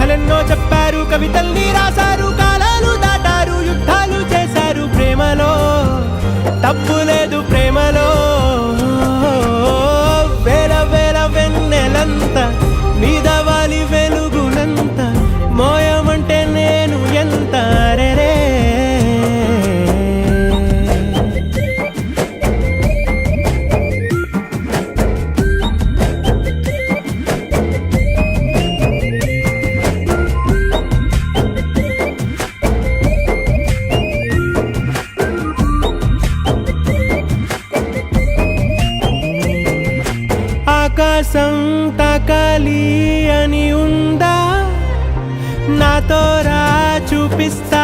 కథలెన్నో చెప్పారు, కవితల్ని రాశారు, కాలాలు దాటారు, యుద్ధాలు చేశారు. ప్రేమలో తప్పు లేదు, ప్రేమలో వేల వేల వెన్నెలంత మీద వాలి వెలుగునంత మోయమంటే నేను ఎంత రే. ఆకాశం తాకాలి అని ఉందా, నాతో రా చూపిస్తా